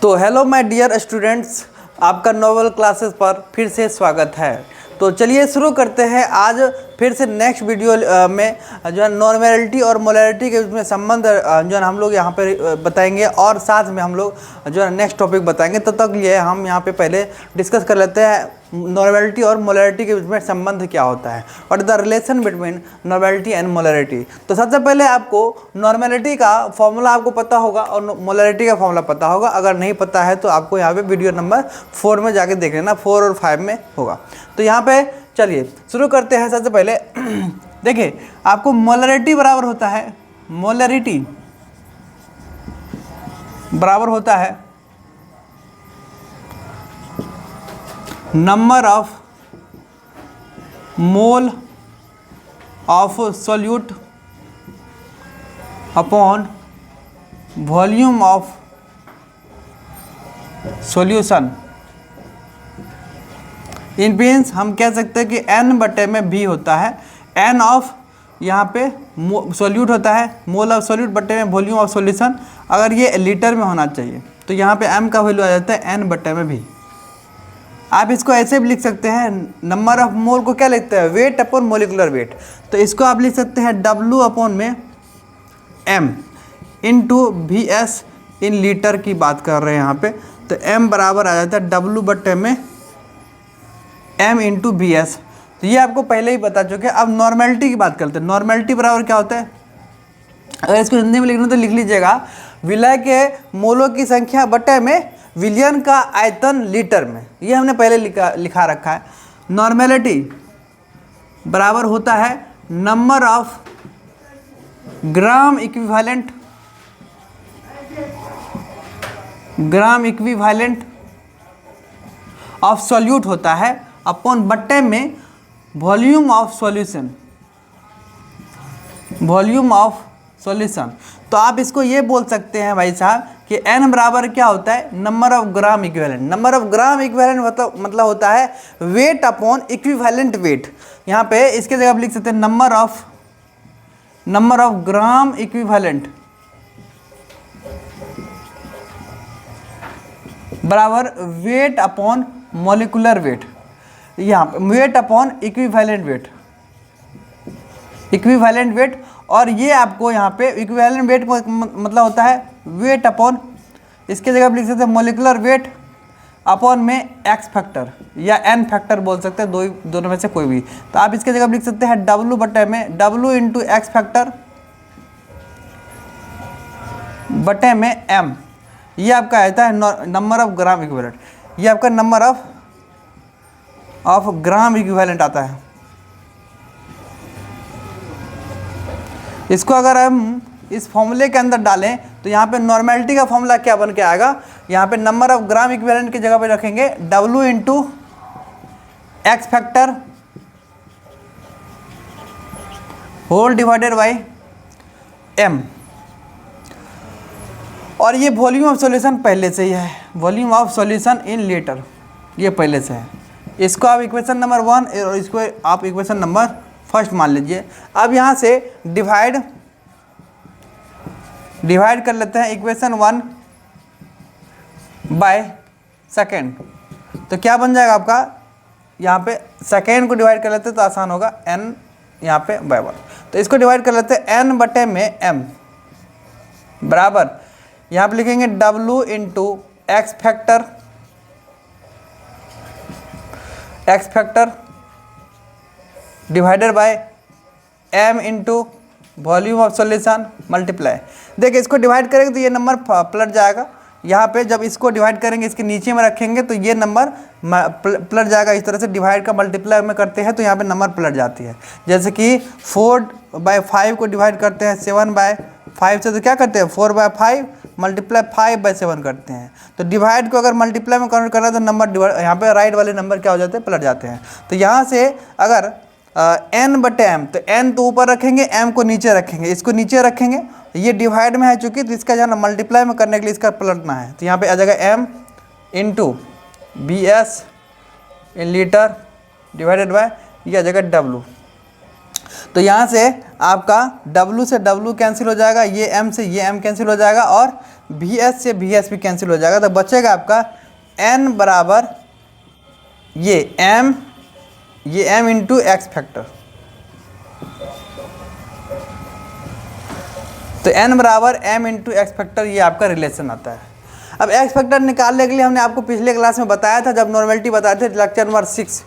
तो hello my dear students, आपका novel classes पर फिर से स्वागत है। तो चलिए शुरू करते हैं। आज फिर से नेक्स्ट वीडियो में जो है नॉर्मेलिटी और मोलैरिटी के बीच में संबंध जो है हम लोग यहाँ पे बताएंगे और साथ में हम लोग जो है नेक्स्ट टॉपिक बताएंगे। तो तक लिए हम यहाँ पे पहले डिस्कस कर लेते हैं नॉर्मेलिटी और मोलैरिटी के बीच में संबंध क्या होता है और the relation between normality and molarity. तो सबसे पहले आपको नॉर्मेलिटी का फॉर्मूला आपको पता होगा और मोलैरिटी का फॉर्मूला पता होगा। अगर नहीं पता है तो आपको यहाँ पे वीडियो नंबर 4 में जाके देख लेना, 4 और 5 में होगा। तो यहाँ पे चलिए शुरू करते हैं। सबसे पहले देखिए, आपको मोलैरिटी बराबर होता है, मोलैरिटी बराबर होता है number of mole of solute upon volume of solution. In means हम कह सकते हैं कि n/v होता है n ऑफ यहाँ पे सॉल्यूट होता है, मोल ऑफ सॉल्यूट बटे में वॉल्यूम ऑफ सॉल्यूशन। अगर ये लीटर में होना चाहिए तो यहाँ पे m का वैल्यू आ जाता है n/v। आप इसको ऐसे भी लिख सकते हैं, नंबर ऑफ मोल को क्या लिखते हैं, वेट अपॉन मोलिकुलर वेट। तो इसको आप लिख सकते हैं W अपॉन में m into VS in litre की बात कर रहे हैं यहाँ पे। तो m बराबर आ जाता है W बटे में m इंटू VS। तो ये आपको पहले ही बता चुके हैं। अब नॉर्मेलिटी की बात करते हैं। नॉर्मेलिटी बराबर क्या होता है, अगर इसको हिंदी में लिखना तो लिख लीजिएगा, विलय के मोलों की संख्या बटे में विलयन का आयतन लीटर में। ये हमने पहले लिखा रखा है। नॉर्मेलिटी बराबर होता है number of gram equivalent of solute होता है अपॉन बट्टे में volume of solution, volume of solution. तो आप इसको ये बोल सकते हैं भाई साहब कि n बराबर क्या होता है, number of gram equivalent. Number of gram equivalent मतलब होता है वेट अपॉन इक्विवेलेंट वेट। यहाँ पे इसके जगह आप लिख सकते हैं नंबर ऑफ ग्राम इक्विवेलेंट बराबर वेट अपॉन मॉलिकुलर वेट। यहाँ पे वेट अपॉन इक्विवेलेंट वेट, और ये आपको यहाँ पे इक्विवेलेंट वेट मतलब होता है वेट अपॉन, इसके जगह आप लिख सकते हैं मॉलिकुलर वेट अपॉन में एक्स फैक्टर या एन फैक्टर बोल सकते हैं, दोनों में से कोई भी। तो आप इसके जगह आप लिख सकते हैं W बटे में W इंटू एक्स फैक्टर बटे में M। ये आपका आता है नंबर ऑफ ग्राम इक्विवेलेंट। ये आपका नंबर ऑफ ग्राम इक्विवेलेंट आता है। इसको अगर हम इस फॉर्मूले के अंदर डालें तो यहाँ पे नॉर्मेलिटी का फॉर्मूला क्या बन के आएगा, यहाँ पे नंबर ऑफ ग्राम इक्विवेलेंट की जगह पे रखेंगे W into x factor whole divided by M। और ये वॉल्यूम ऑफ सॉल्यूशन पहले से ही है, volume of solution in litre, ये पहले से है। इसको आप इक्वेशन नंबर 1 और इसको आप इक्वेशन नंबर 1 मान लीजिए। अब यहाँ से डिवाइड कर लेते हैं इक्वेशन 1 बाय सेकेंड। तो क्या बन जाएगा आपका, यहाँ पे सेकेंड को डिवाइड कर लेते हैं तो आसान होगा, n यहाँ पे बाय 1। तो इसको डिवाइड कर लेते हैं n बटे में m बराबर, यहाँ पे लिखेंगे W into x factor divided by m into volume of solution multiply. देखिए इसको डिवाइड करेंगे तो ये नंबर पलट जाएगा। यहाँ पे जब इसको डिवाइड करेंगे इसके नीचे में रखेंगे तो ये नंबर पलट जाएगा। इस तरह से डिवाइड का मल्टीप्लाई में करते हैं तो यहाँ पे नंबर पलट जाती है। जैसे कि 4/5 को डिवाइड करते हैं 7/5 से, तो क्या करते हैं 4/5 मल्टीप्लाई 5/7 करते हैं। तो डिवाइड को अगर मल्टीप्लाई में कन्वर्ट करना है तो नंबर यहाँ पे राइट वाले नंबर क्या हो जाते हैं, पलट जाते हैं। तो यहाँ से अगर n बटे m, तो n तो ऊपर रखेंगे, m को नीचे रखेंगे, इसको नीचे रखेंगे। ये डिवाइड में है चूँकि, तो इसका जाना मल्टीप्लाई में करने के लिए इसका पलटना है। तो यहाँ पे आ जाएगा m into VS in litre divided by ये आ जाएगा W। तो यहाँ से आपका W से W कैंसिल हो जाएगा, ये M से ये M कैंसिल हो जाएगा और VS से VS भी कैंसिल हो जाएगा। तो बचेगा आपका N बराबर ये M इंटू एक्स फैक्टर। तो N बराबर M इंटू एक्स फैक्टर, ये आपका रिलेशन आता है। अब एक्स फैक्टर निकालने के लिए हमने आपको पिछले क्लास में बताया था, जब नॉर्मेलिटी बताए थे, लेक्चर नंबर 6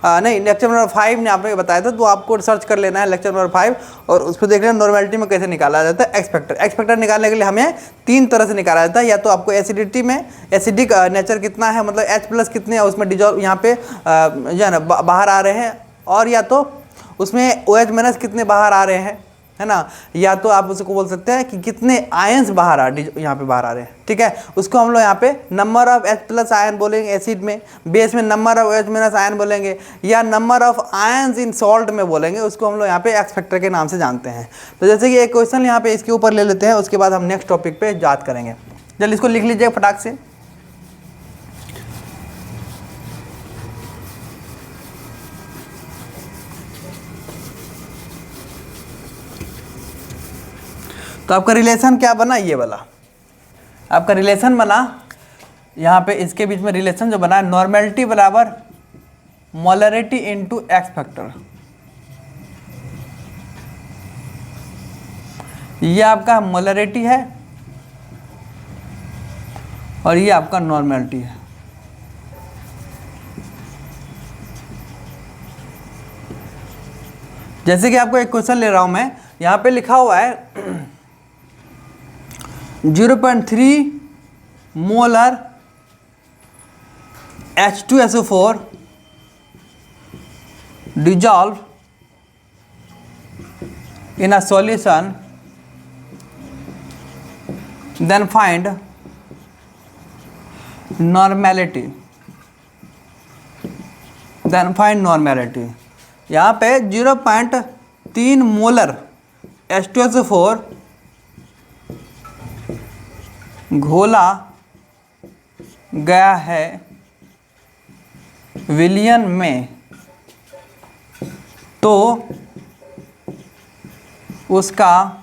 नहीं लेक्चर नंबर 5 ने आपने बताया था। तो आपको सर्च कर लेना है लेक्चर नंबर 5 और उस पर देख लेना नॉर्मेलिटी में कैसे निकाला जाता है एक्स फैक्टर। एक्स फैक्टर निकालने के लिए हमें 3 तरह से निकाला जाता है। या तो आपको एसिडिटी में एसिडिक नेचर कितना है, मतलब H+ कितने, उसमें डिजॉल्व यहाँ पे जो है ना बाहर आ रहे हैं, और या तो उसमें OH- कितने बाहर आ रहे हैं, है ना। या तो आप उसको बोल सकते हैं कि कितने आयंस बाहर यहाँ पे बाहर आ रहे हैं, ठीक है। उसको हम लोग यहाँ पे नंबर ऑफ H+ आयन बोलेंगे एसिड में, बेस में नंबर ऑफ OH- आयन बोलेंगे, या number of ions in salt में बोलेंगे। उसको हम लोग यहाँ पे एक्स फैक्टर के नाम से जानते हैं। तो जैसे कि एक क्वेश्चन यहाँ पे इसके ऊपर ले लेते हैं, उसके बाद हम नेक्स्ट टॉपिक पे याद करेंगे। जल्दी इसको लिख लीजिए फटाक से। तो आपका रिलेशन क्या बना, ये वाला आपका रिलेशन बना। यहाँ पे इसके बीच में रिलेशन जो बना, नॉर्मेलिटी बराबर मोलरिटी इनटू एक्स फैक्टर। ये आपका मोलरिटी है और ये आपका नॉर्मेलिटी है। जैसे कि आपको एक क्वेश्चन ले रहा हूं मैं, यहाँ पे लिखा हुआ है 0.3 molar H2SO4 dissolve in a solution, then find normality, यहाँ पे 0.3 मोलर H2SO4 घोला गया है विलियन में, तो उसका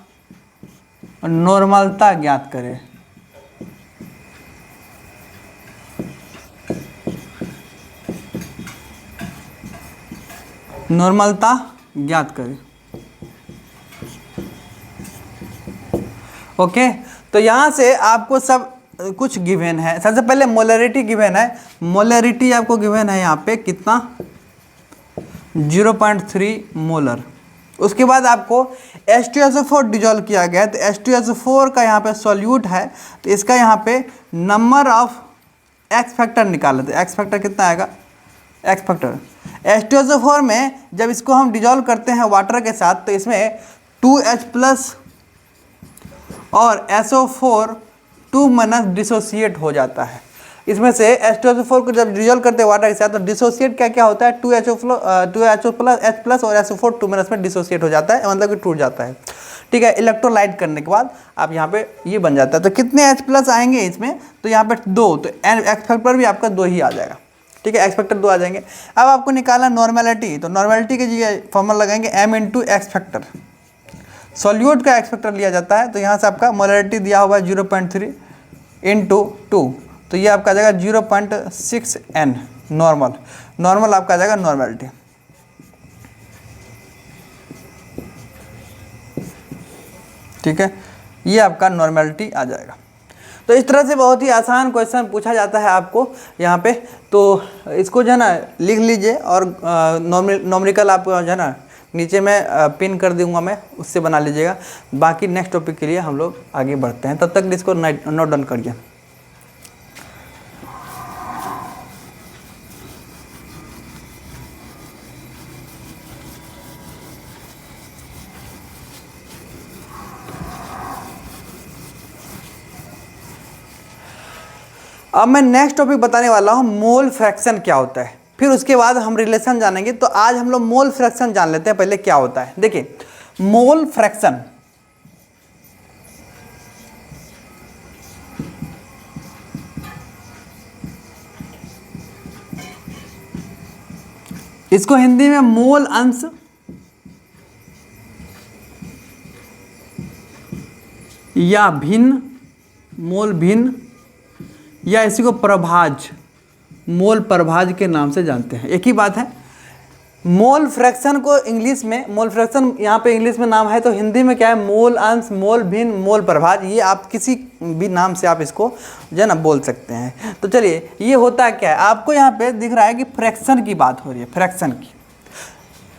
नॉर्मलता ज्ञात करें। नॉर्मलता ज्ञात करें। ओके, तो यहाँ से आपको सब कुछ गिवन है। सबसे पहले मोलरिटी गिवन है। मोलरिटी आपको गिवन है यहाँ पे कितना, 0.3 मोलर। उसके बाद आपको H2SO4 डिजॉल्व किया गया है, तो H2SO4 का यहाँ पे सॉल्यूट है, तो इसका यहाँ पे नंबर ऑफ एक्स फैक्टर निकाल लेते हैं। एक्स फैक्टर कितना आएगा, एक्स फैक्टर H2SO4 में जब इसको हम डिजॉल्व करते हैं वाटर के साथ, तो इसमें 2H+ और SO4 2- डिसोसिएट हो जाता है। इसमें से H2SO4 को जब डिजॉल्व करते हैं वाटर के साथ, तो डिसोसिएट क्या क्या होता है, 2H+ और SO4 2- में डिसोसिएट हो जाता है, मतलब कि टूट जाता है, ठीक है। इलेक्ट्रोलाइट करने के बाद आप यहाँ पे ये बन जाता है। तो कितने H+ आएंगे इसमें, तो यहाँ पे 2, तो एक्स फैक्टर भी आपका 2 ही आ जाएगा, ठीक है। एक्स फैक्टर 2 आ जाएंगे। अब आपको निकालना नॉर्मेलिटी, तो नॉर्मेलिटी के लिए फॉर्मूला लगाएंगे M into x factor. Solute का एक्स फैक्टर लिया जाता है, तो यहाँ से आपका मोलरिटी दिया हुआ है 0.3 इंटू 2, तो ये आपका आ जाएगा 0.6 N नॉर्मल आपका आ जाएगा नॉर्मेलिटी। ठीक है, ये आपका नॉर्मेलिटी आ जाएगा। तो इस तरह से बहुत ही आसान क्वेश्चन पूछा जाता है आपको यहाँ पे। तो इसको जो है ना लिख लीजिए, और नॉमरिकल आप जो है ना नीचे में पिन कर दूंगा मैं, उससे बना लीजिएगा। बाकी नेक्स्ट टॉपिक के लिए हम लोग आगे बढ़ते हैं, तब तक इसको नोट डाउन करिए। अब मैं नेक्स्ट टॉपिक बताने वाला हूँ मोल फ्रैक्शन क्या होता है, फिर उसके बाद हम रिलेशन जानेंगे। तो आज हम लोग मोल फ्रैक्शन जान लेते हैं पहले क्या होता है। देखिए मोल फ्रैक्शन, इसको हिंदी में मोल अंश या भिन्न, मोल भिन्न, या इसी को प्रभाज, मोल प्रभाज के नाम से जानते हैं। एक ही बात है। मोल फ्रैक्शन को इंग्लिश में, मोल फ्रैक्शन यहाँ पे इंग्लिश में नाम है, तो हिंदी में क्या है, मोल अंश, मोल भिन्न, मोल प्रभाज। ये आप किसी भी नाम से आप इसको जो है ना बोल सकते हैं। तो चलिए, ये होता क्या है, आपको यहाँ पे दिख रहा है कि फ्रैक्शन की बात हो रही है, फ्रैक्शन की।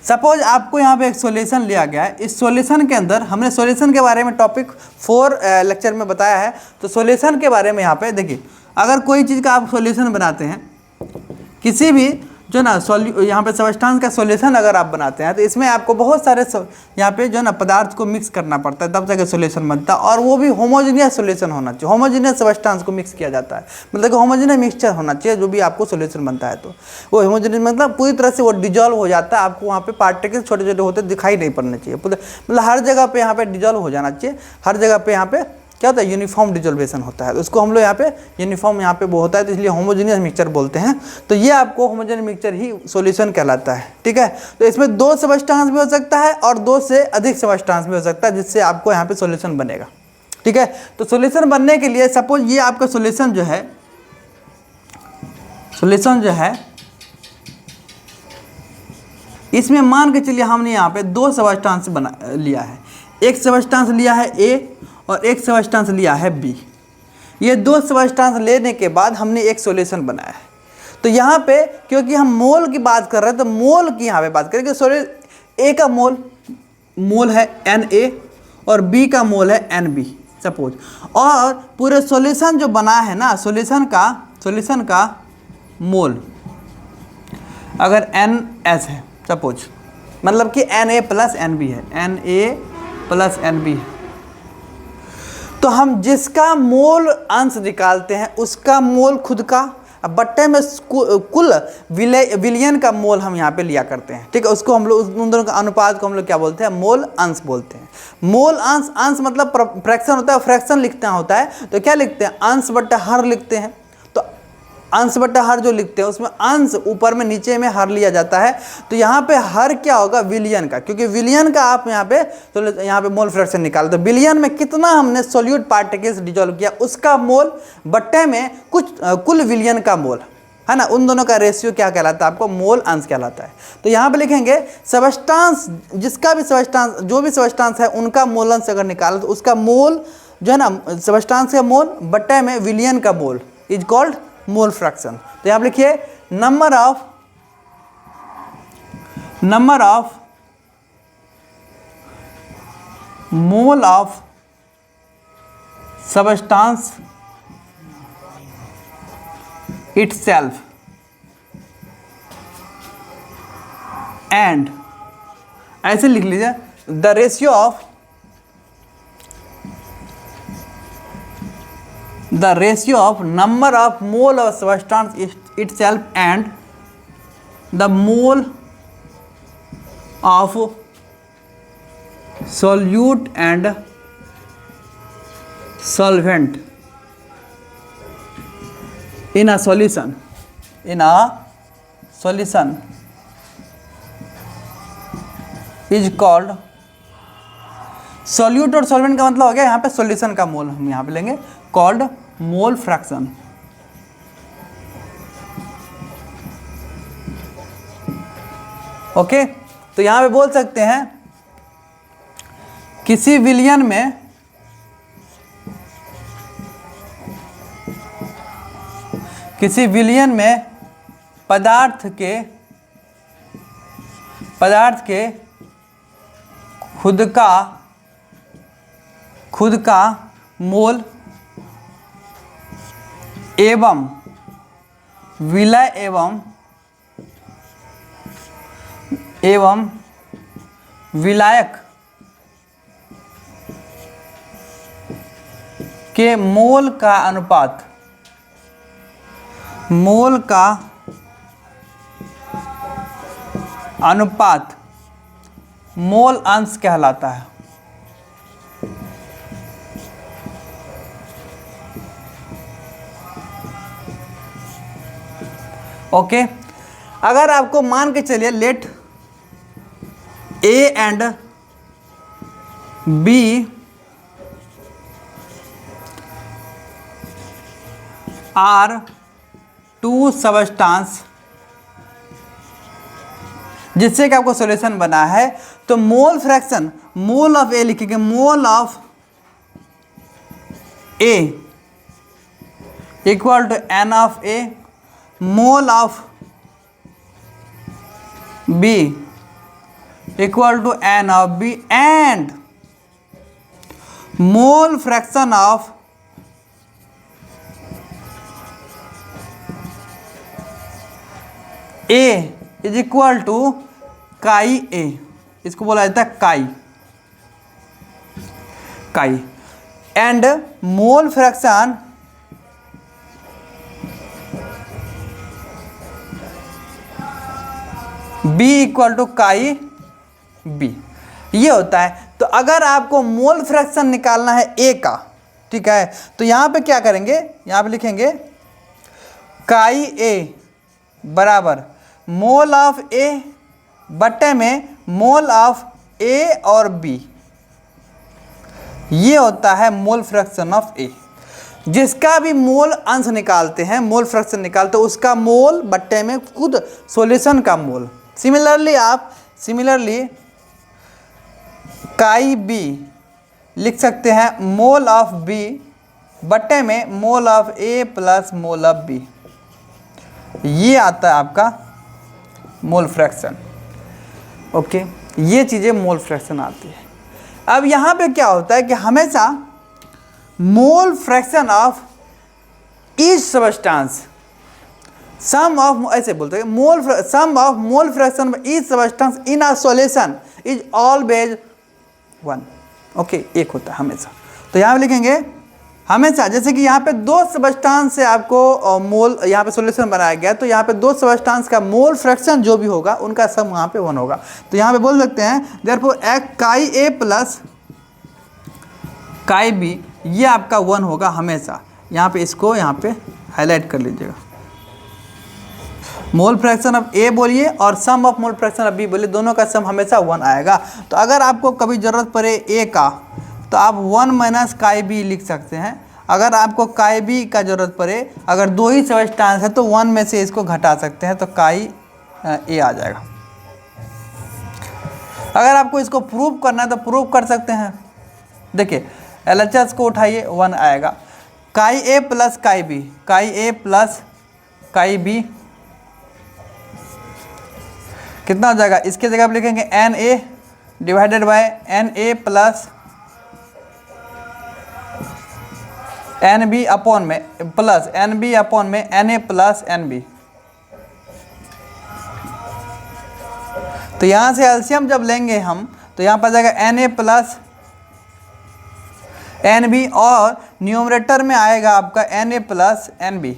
सपोज आपको यहाँ पे एक सॉल्यूशन लिया गया है, इस सॉल्यूशन के अंदर हमने सॉल्यूशन के बारे में टॉपिक 4 लेक्चर में बताया है। तो सॉल्यूशन के बारे में यहाँ पे देखिए, अगर कोई चीज़ का आप सॉल्यूशन बनाते हैं, किसी भी जो ना यहाँ पे सब्सटेंस का सॉल्यूशन अगर आप बनाते हैं, तो इसमें आपको बहुत सारे यहाँ पे जो ना पदार्थ को मिक्स करना पड़ता है, तब जाके सॉल्यूशन बनता है। और वो भी होमोजेनियस सॉल्यूशन होना चाहिए, होमोजेनियस सब्सटेंस को मिक्स किया जाता है, मतलब कि होमोजेनियस मिक्सचर होना चाहिए जो भी आपको सॉल्यूशन बनता है। तो वो होमोजेनियस मतलब पूरी तरह से वो डिजॉल्व हो जाता है, आपको वहाँ पे पार्टिकल छोटे छोटे होते दिखाई नहीं पड़ने चाहिए, मतलब हर जगह पे यहाँ पे डिजॉल्व हो जाना चाहिए, हर जगह पे यहाँ पे क्या होता है, यूनिफॉर्म डिजोल्वेशन होता है। तो उसको हम लोग यहाँ पे यूनिफॉर्म यहाँ पे वो होता है, तो इसलिए होमोजेनियस मिक्सचर बोलते हैं। तो ये आपको होमोजेनियस मिक्सचर ही सॉल्यूशन कहलाता है, ठीक है। तो इसमें 2 सब्सटेंस भी हो सकता है और 2 से अधिक सब्सटेंस भी हो सकता है, जिससे आपको यहाँ पे सॉल्यूशन बनेगा, ठीक है। तो सॉल्यूशन बनने के लिए सपोज ये आपका सॉल्यूशन जो है, इसमें मान के चलिए हमने यहाँ पे 2 सब्सटेंस बना लिया है, एक सब्सटेंस लिया है ए और एक सब्सटेंस लिया है बी। ये 2 सब्सटेंस लेने के बाद हमने एक सॉल्यूशन बनाया है। तो यहाँ पे क्योंकि हम मोल की बात कर रहे हैं, तो मोल की यहाँ पे बात करें कि ए का मोल है Na और बी का मोल है Nb सपोज, और पूरे सॉल्यूशन जो बना है ना, सॉल्यूशन का मोल अगर NS है सपोज, मतलब कि Na प्लस Nb है, Na प्लस Nb है, तो हम जिसका मोल अंश निकालते हैं उसका मोल खुद का, बट्टे में कुल विलयन का मोल हम यहाँ पे लिया करते हैं, ठीक है। उसको हम लोग, उन दोनों का अनुपात को हम लोग क्या बोलते हैं, मोल अंश बोलते हैं। मोल अंश मतलब फ्रैक्शन होता है, फ्रैक्शन लिखना होता है तो क्या लिखते हैं, अंश बट्टा हर लिखते हैं। तो अंश बट्टा हर जो लिखते हैं उसमें अंश ऊपर में, नीचे में हर लिया जाता है। तो यहाँ पे हर क्या होगा, विलियन का, क्योंकि विलियन का आप यहाँ पे तो यहाँ पे मोल फ्रैक्शन निकाल दो, विलियन में कितना हमने सॉल्यूट पार्टिकल्स डिजोल्व किया उसका मोल बट्टे में कुल विलियन का मोल है ना, उन दोनों का रेशियो क्या कहलाता है, आपको मोल अंश कहलाता है। तो यहाँ पे लिखेंगे सब्सटेंस, जिसका भी सब्सटेंस, जो भी सब्सटेंस है उनका मोल अंश अगर निकालो तो उसका मोल जो है ना, सब्सटेंस का मोल बट्टे में विलियन का mole is called mole fraction. तो यहाँ पे लिखिए number of mole of substance itself and, ऐसे लिख लीजिए, the ratio of number of mole of substance itself and the mole of solute and solvent in a solution is called, solute और solvent का मतलब हो गया यहाँ पे सॉल्यूशन का मोल, हम यहाँ पे लेंगे कॉल्ड मोल फ्रैक्शन। ओके, तो यहाँ पे बोल सकते हैं किसी विलयन में पदार्थ के खुद का मोल एवं विलय एवं विलायक के मोल का अनुपात मोल अंश कहलाता है। ओके, अगर आपको मान के चलिए let A and B are two substance, जिससे कि आपको सॉल्यूशन बना है, तो mole fraction mole of A लिखेंगे, mole of A equal to n of A, mole of B equal to n of B, and mole fraction of A is equal to chi A, इसको बोला जाता है chi, chi, and mole fraction B equal to chi B, ये होता है। तो अगर आपको मोल फ्रैक्शन निकालना है ए का, ठीक है, तो यहां पे क्या करेंगे, यहां पे लिखेंगे काई ए बराबर मोल ऑफ ए बट्टे में मोल ऑफ ए और बी, ये होता है मोल फ्रैक्शन ऑफ ए। जिसका भी मोल अंश निकालते हैं, मोल फ्रैक्शन निकालते हैं, उसका मोल बट्टे में खुद सॉल्यूशन का मोल। सिमिलरली आप काई बी लिख सकते हैं मोल ऑफ बी बट्टे में mole of A plus mole of B, ये आता है आपका मोल फ्रैक्शन। ओके, ये चीज़ें मोल फ्रैक्शन आती है। अब यहाँ पे क्या होता है कि हमेशा mole fraction of each substance, sum of, ऐसे बोलते हैं mole, sum of mole fraction of each substance in a solution is always 1। Okay, एक होता है हमेशा। तो यहाँ पे लिखेंगे हमेशा, जैसे कि यहाँ पे दो सबस्टांस से आपको मोल, यहाँ पे सॉल्यूशन बनाया गया, तो यहाँ पे दो सबस्टांस का मोल फ्रैक्शन जो भी होगा उनका सम यहाँ पे 1 होगा। तो यहाँ पे बोल सकते हैं देयरफॉर काई ए प्लस काई बी, ये आपका 1 होगा हमेशा। यहाँ पे इसको यहाँ पे हाईलाइट कर लीजिएगा। मोल फ्रैक्शन ऑफ ए बोलिए और sum of mole fraction of B बोलिए, दोनों का सम हमेशा 1 आएगा। तो अगर आपको कभी ज़रूरत पड़े ए का, तो आप 1 माइनस काई बी लिख सकते हैं। अगर आपको काई बी का ज़रूरत पड़े, अगर दो ही सबस्टांस है, तो 1 में से इसको घटा सकते हैं, तो काई ए आ जाएगा। अगर आपको इसको प्रूव करना है तो प्रूव कर सकते हैं। देखिए LHS को उठाइए, 1 आएगा। काई ए प्लस काई बी, काई ए प्लस काई बी कितना हो जाएगा, इसके जगह आप लिखेंगे n A divided by n A plus n B upon में प्लस एन बी अपॉन में n A plus n B. तो यहाँ से एलसीएम जब लेंगे हम, तो यहाँ पर जाएगा n A plus n B, और न्यूमरेटर में आएगा आपका n A plus n B.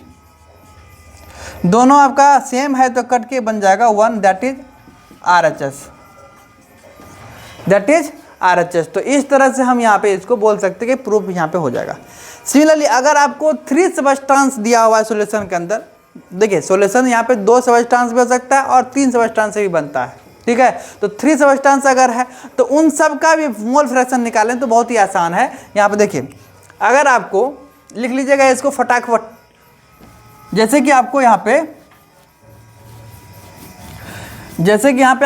दोनों आपका सेम है तो कट के बन जाएगा 1, that is RHS, that is RHS। तो इस तरह से हम यहाँ पे इसको बोल सकते हैं कि प्रूफ यहाँ पे हो जाएगा। सिमिलरली अगर आपको 3 सबस्टांस दिया हुआ है सॉल्यूशन के अंदर, देखिए सॉल्यूशन यहाँ पे 2 सबस्टांस भी हो सकता है और 3 सबस्टांस से भी बनता है, ठीक है। तो 3 सबस्टांस अगर है तो उन सब का भी मोल फ्रैक्शन निकालें तो बहुत ही आसान है। यहाँ पे देखिए, अगर आपको लिख लीजिएगा इसको फटाफट, जैसे कि आपको यहाँ पे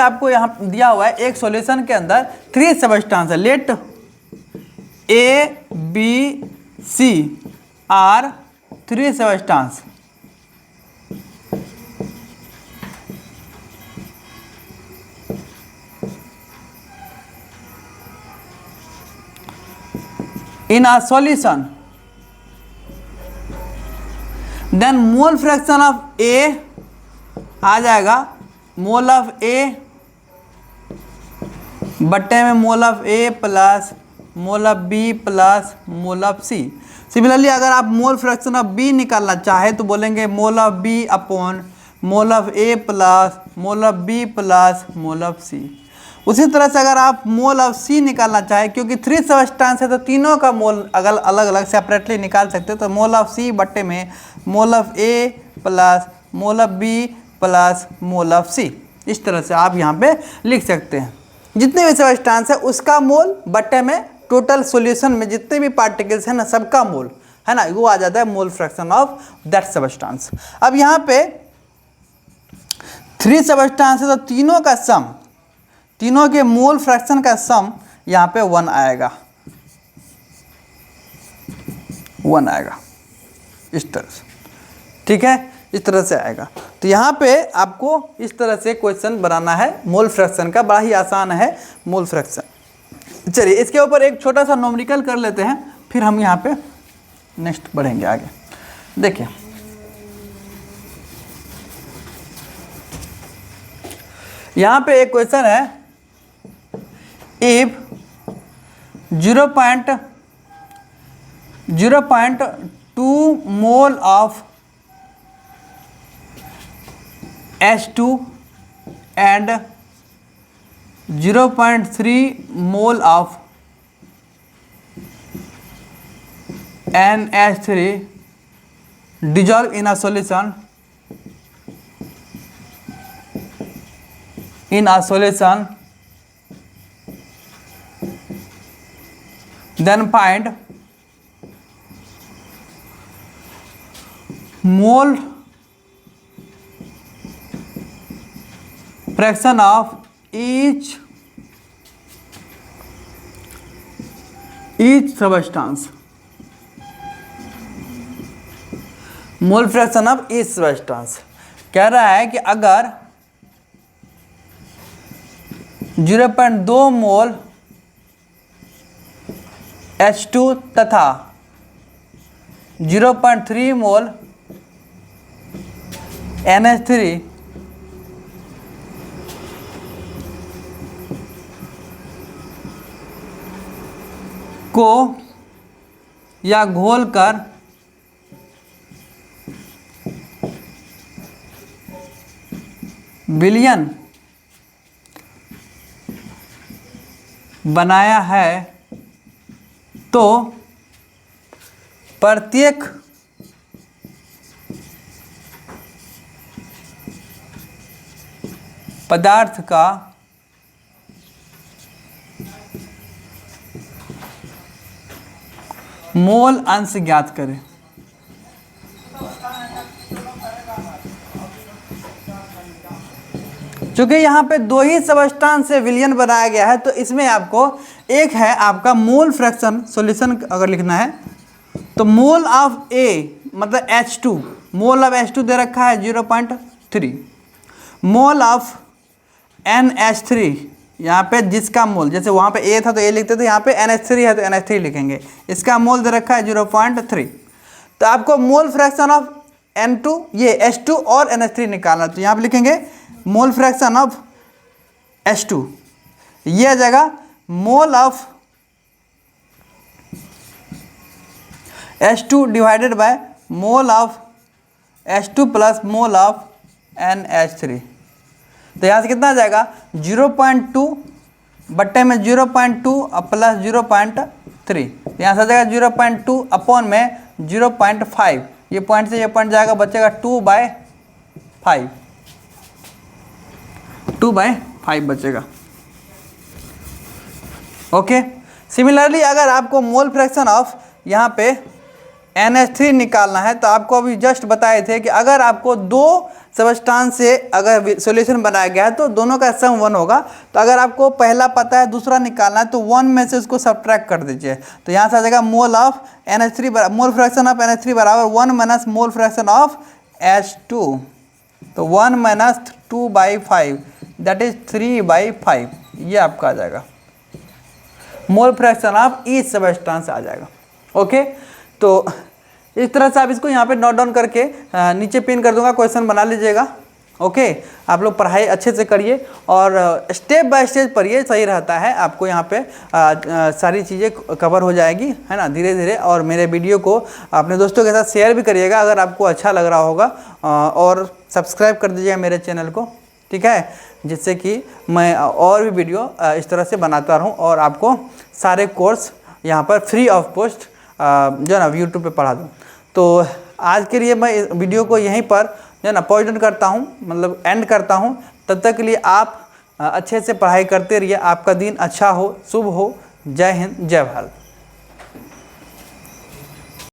आपको यहाँ दिया हुआ है एक सॉल्यूशन के अंदर 3 सबस्टांस है, let A B C are 3 substance. in a solution, then mole fraction of A आ जाएगा मोल ऑफ ए बट्टे में mole of A plus mole of B plus mole of C. Similarly अगर आप मोल fraction of B निकालना चाहे तो बोलेंगे mole of B upon mole of A plus mole of B plus mole of C. उसी तरह से अगर आप मोल ऑफ सी निकालना चाहे, क्योंकि 3 सबस्टांस है तो तीनों का मोल अगर अलग अलग सेपरेटली निकाल सकते हो, तो मोल ऑफ सी बट्टे में mole of A plus mole of B plus mole of C. इस तरह से आप यहाँ पे लिख सकते हैं। जितने भी सबस्टांस है उसका मोल बट्टे में टोटल सॉल्यूशन में जितने भी पार्टिकल्स हैं ना, सबका मोल है ना, वो आ जाता है मोल फ्रैक्शन ऑफ दैट सबस्टांस। अब यहाँ पे 3 सबस्टांस है तो तीनों का सम, तीनों के मोल फ्रैक्शन का सम यहाँ पे 1 आएगा, 1 आएगा इस तरह से, ठीक है, इस तरह से आएगा। तो यहाँ पे आपको इस तरह से क्वेश्चन बनाना है मोल फ्रैक्शन का, बड़ा ही आसान है मोल फ्रैक्शन। चलिए इसके ऊपर एक छोटा सा न्यूमेरिकल कर लेते हैं, फिर हम यहाँ पे नेक्स्ट बढ़ेंगे आगे। देखिए यहाँ पे एक क्वेश्चन है, if 0.2 mole of H2 and 0.3 mole of NH3 dissolve in a solution, then find mole fraction of each substance, mole fraction of each substance. कह रहा है कि अगर 0.2 मोल H2 तथा 0.3 मोल NH3 को या घोल कर विलयन बनाया है तो प्रत्येक पदार्थ का मोल अंश ज्ञात करें। चूंकि यहाँ पे 2 ही सबस्टांस से विलयन बनाया गया है तो इसमें आपको एक है आपका मोल फ्रैक्शन, सॉल्यूशन अगर लिखना है तो मोल ऑफ ए मतलब H2, मोल ऑफ H2 दे रखा है 0.3, मोल ऑफ NH3 यहाँ पे जिसका मोल, जैसे वहाँ पे A था तो A लिखते थे, यहाँ पे NH3 है तो NH3 लिखेंगे, इसका मोल दे रखा है 0.3। तो आपको मोल फ्रैक्शन ऑफ N2 ये H2 और NH3 निकालना, तो यहाँ पे लिखेंगे मोल फ्रैक्शन ऑफ H2, ये आ जाएगा mole of H2 divided by mole of H2 plus mole of NH3। तो यहाँ से कितना आ जाएगा 0.2 बट्टे में 0.2 प्लस 0.3, यहाँ से आ जाएगा 0.2 अपॉन में 0.5, ये पॉइंट से ये पॉइंट जाएगा, बचेगा 2/5, 2/5 बचेगा। ओके, सिमिलरली अगर आपको मोल फ्रैक्शन ऑफ यहाँ पे NH3 निकालना है तो आपको अभी जस्ट बताए थे कि अगर आपको 2 सबस्टांस से अगर सॉल्यूशन बनाया गया है तो दोनों का सम 1 होगा। तो अगर आपको पहला पता है दूसरा निकालना है तो 1 में से उसको सब्ट्रैक्ट कर दीजिए, तो यहाँ से आ जाएगा mole of NH3 mole fraction of NH3 बराबर 1 minus mole fraction of H2, तो 1 माइनस 2/5 दैट इज 3/5, ये आपका आ जाएगा mole fraction of each substance आ जाएगा। ओके, तो इस तरह से आप इसको यहाँ पे नोट डाउन करके नीचे पिन कर दूंगा, क्वेश्चन बना लीजिएगा। ओके, आप लोग पढ़ाई अच्छे से करिए और स्टेप बाय स्टेप पढ़िए, सही रहता है, आपको यहाँ पे सारी चीज़ें कवर हो जाएगी, है ना, धीरे धीरे। और मेरे वीडियो को अपने दोस्तों के साथ शेयर भी करिएगा अगर आपको अच्छा लग रहा होगा, और सब्सक्राइब कर दीजिएगा मेरे चैनल को, ठीक है, जिससे कि मैं और भी वीडियो इस तरह से बनाता रहूँ और आपको सारे कोर्स यहाँ पर फ्री ऑफ कॉस्ट जो है ना यूट्यूब पे पढ़ा दूँ। तो आज के लिए मैं इस वीडियो को यहीं पर जो है ना पॉइंट आउट करता हूँ, मतलब एंड करता हूँ। तब तक के लिए आप अच्छे से पढ़ाई करते रहिए, आपका दिन अच्छा हो, शुभ हो। जय हिंद, जय भारत।